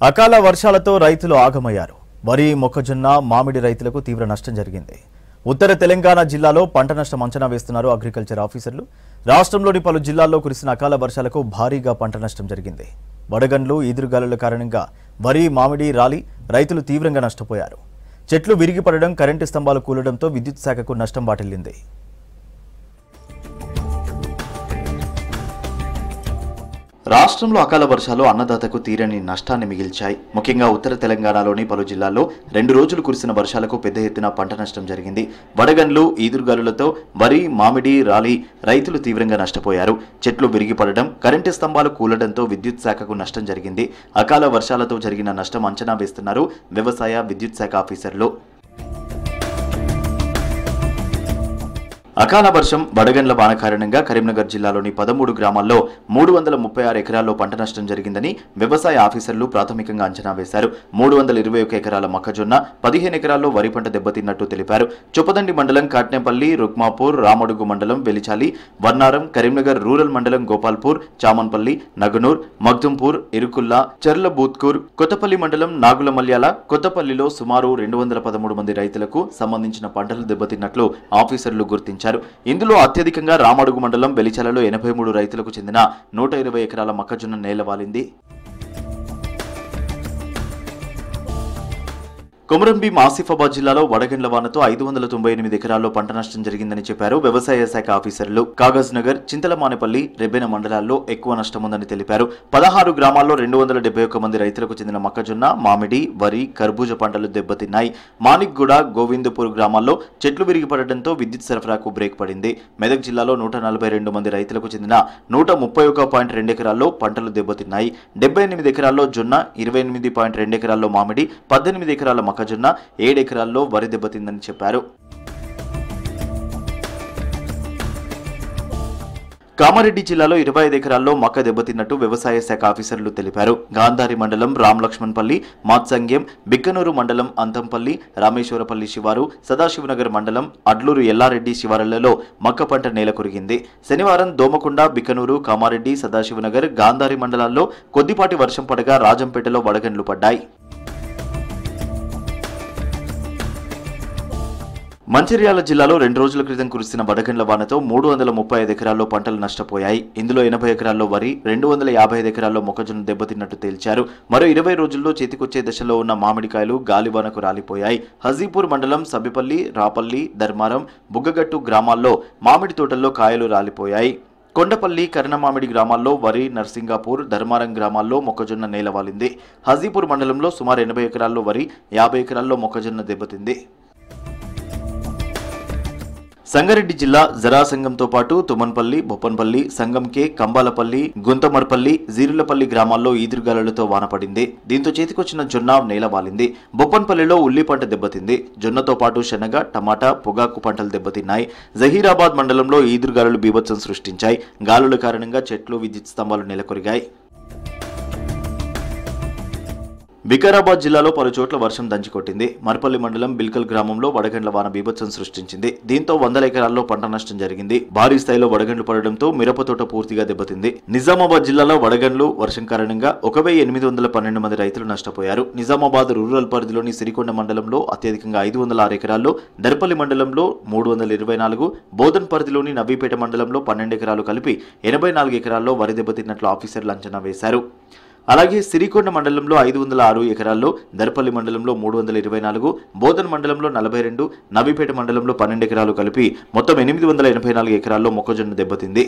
అకాల వర్షాలతో రైతులు ఆగమయ్యారు. వరి, మొక్కజొన్న, మామిడి రైతులకు తీవ్ర నష్టం జరిగింది. ఉత్తర తెలంగాణ జిల్లాలో పంట నష్టం అంచనా వేస్తున్నారు అగ్రికల్చర్ ఆఫీసర్లు. రాష్ట్రంలోని పలు జిల్లాల్లో కురిసిన అకాల వర్షాలకు భారీగా పంట నష్టం జరిగింది. వడగండ్లు, ఈదురుగాలుల కారణంగా వరి, మామిడి రాలి రైతులు తీవ్రంగా నష్టపోయారు. చెట్లు విరిగిపడడం, కరెంటు స్తంభాలు కూలడంతో విద్యుత్ శాఖకు నష్టం వాటిల్లింది. రాష్ట్రంలో అకాల వర్షాలు అన్నదాతకు తీరని నష్టాన్ని మిగిల్చాయి. ముఖ్యంగా ఉత్తర తెలంగాణలోని పలు జిల్లాల్లో 2 రోజులు కురిసిన వర్షాలకు పెద్ద ఎత్తున పంట నష్టం జరిగింది. వడగండ్లు, ఈదురుగాలులతో వరి, మామిడి రాలి రైతులు తీవ్రంగా నష్టపోయారు. చెట్లు విరిగిపడడం, కరెంటు స్తంభాలు కూలడంతో విద్యుత్ శాఖకు నష్టం జరిగింది. అకాల వర్షాలతో జరిగిన నష్టం అంచనా వేస్తున్నారు వ్యవసాయ, విద్యుత్ శాఖ ఆఫీసర్లు. అకాల వర్షం, వడగండ్ల వాన కారణంగా కరీంనగర్ జిల్లాలోని 13 గ్రామాల్లో 336 ఎకరాల్లో పంట నష్టం జరిగిందని వ్యవసాయ ఆఫీసర్లు ప్రాథమికంగా అంచనా వేశారు. 321 ఎకరాల మొక్కజొన్న, 15 ఎకరాల్లో వరి పంట దెబ్బతిన్నట్టు తెలిపారు. చొప్పదండి మండలం కాట్నేపల్లి, రుక్మాపూర్, రామడుగు మండలం వెలిచాలి, వర్నారం, కరీంనగర్ రూరల్ మండలం గోపాల్పూర్, చామన్పల్లి, నగనూర్, మగ్దుంపూర్, ఇరుకుల్లా, చెర్ల బూత్కూర్, కొత్తపల్లి మండలం నాగులమల్యాల, కొత్తపల్లిలో సుమారు 213 మంది రైతులకు సంబంధించిన పంటలు దెబ్బతిన్నట్లు ఆఫీసర్లు గుర్తించారు. ఇందులో అత్యధికంగా రామడుగు మండలం వెలిచాలలో 83 రైతులకు చెందిన 120 ఎకరాల మొక్కజొన్న నేలవాలింది. కొమరంభీం, ఆసిఫాబాద్ జిల్లాలో వడగండ్ల వానతో 598 ఎకరాల్లో పంట నష్టం జరిగిందని చెప్పారు వ్యవసాయ శాఖ ఆఫీసర్లు. కాగజ్ నగర్, చింతలమానేపల్లి, రెబ్బెన మండలాల్లో ఎక్కువ నష్టం ఉందని తెలిపారు. 16 గ్రామాల్లో 271 మంది రైతులకు చెందిన మొక్కజొన్న, మామిడి, వరి, కర్బూజ పంటలు దెబ్బతిన్నాయి. మాణిక్గూడ, గోవిందపూర్ గ్రామాల్లో చెట్లు విరిగిపడడంతో విద్యుత్ సరఫరాకు బ్రేక్ పడింది. మెదక్ జిల్లాలో 142 మంది రైతులకు చెందిన 131.2 ఎకరాల్లో పంటలు దెబ్బతిన్నాయి. 78 ఎకరాల్లో జొన్న, 28.2 ఎకరాల్లో మామిడి, 18 ఎకరాల మొక్కజొన్న, 7 ఎకరాల్లో వరి దెబ్బతిందని చెప్పారు. కామారెడ్డి జిల్లాలో 25 ఎకరాల్లో మొక్క దెబ్బతిన్నట్టు వ్యవసాయ శాఖ ఆఫీసర్లు తెలిపారు. గాంధారి మండలం రామలక్ష్మణపల్లి, మాత్సంగ్యం, బిక్కనూరు మండలం అంతంపల్లి, రామేశ్వరపల్లి శివారు, సదాశివనగర్ మండలం అడ్లూరు ఎల్లారెడ్డి శివారులలో మొక్క పంట నేల కురిగింది. శనివారం దోమకొండ, బిక్కనూరు, కామారెడ్డి, సదాశివనగర్, గాంధారి మండలాల్లో కొద్దిపాటి వర్షం పడగా రాజంపేటలో వడగండ్లు పడ్డాయి. మంచిర్యాల జిల్లాలో 2 రోజుల క్రితం కురిసిన వడగండ్ల వానతో 335 ఎకరాల్లో పంటలు నష్టపోయాయి. ఇందులో 80 ఎకరాల్లో వరి, 255 ఎకరాల్లో మొక్కజొన్న దెబ్బతిన్నట్టు తేల్చారు. మరో 20 రోజుల్లో చేతికొచ్చే దశలో ఉన్న మామిడికాయలు గాలివానకు రాలిపోయాయి. హజీపూర్ మండలం సబ్బిపల్లి, రాపల్లి, ధర్మారం, బుగ్గగట్టు గ్రామాల్లో మామిడి తోటల్లో కాయలు రాలిపోయాయి. కొండపల్లి, కర్ణమామిడి గ్రామాల్లో వరి, నర్సింగాపూర్, ధర్మారం గ్రామాల్లో మొక్కజొన్న నేలవాలింది. హజీపూర్ మండలంలో సుమారు 80 ఎకరాల్లో వరి, 50 ఎకరాల్లో మొక్కజొన్న దెబ్బతింది. సంగారెడ్డి జిల్లా జరాసంగంతో పాటు తుమ్మన్పల్లి, బొప్పన్పల్లి, సంగంకే, కంబాలపల్లి, గుంతమర్పల్లి, జీరులపల్లి గ్రామాల్లో ఈదురుగాలులతో వాన పడింది. దీంతో చేతికొచ్చిన జొన్న నేలవాలింది. బొప్పన్పల్లిలో ఉల్లి పంట దెబ్బతింది. జొన్నతో పాటు శనగ, టమాటా, పొగాకు పంటలు దెబ్బతిన్నాయి. జహీరాబాద్ మండలంలో ఈదురుగాలులు బీభత్సం సృష్టించాయి. గాలుల కారణంగా చెట్లు, విద్యుత్ స్తంభాలు నెలకొరిగాయి. వికారాబాద్ జిల్లాలో పలు చోట్ల వర్షం దంచికొట్టింది. మర్పల్లి మండలం బిల్కల్ గ్రామంలో వడగండ్ల వాన బీభత్సం సృష్టించింది. దీంతో 100 ఎకరాల్లో పంట నష్టం జరిగింది. భారీ స్థాయిలో వడగండ్లు పడడంతో మిరప తోట పూర్తిగా దెబ్బతింది. నిజామాబాద్ జిల్లాలో వడగండ్లు, వర్షం కారణంగా 1812 మంది రైతులు నష్టపోయారు. నిజామాబాద్ రూరల్ పరిధిలోని సిరికొండ మండలంలో అత్యధికంగా 506 ఎకరాల్లో, దర్పల్లి మండలంలో 324, బోధన్ పరిధిలోని నవీపేట మండలంలో 12 ఎకరాలు కలిపి 84 ఎకరాల్లో వరి దెబ్బతిన్నట్లు ఆఫీసర్లు అంచనా వేశారు. అలాగే సిరికొండ మండలంలో 506 ఎకరాల్లో, దర్పల్లి మండలంలో 324, బోధన్ మండలంలో 42, నవీపేట మండలంలో 12 ఎకరాలు కలిపి మొత్తం 884 ఎకరాల్లో మొక్కజొన్న దెబ్బతింది.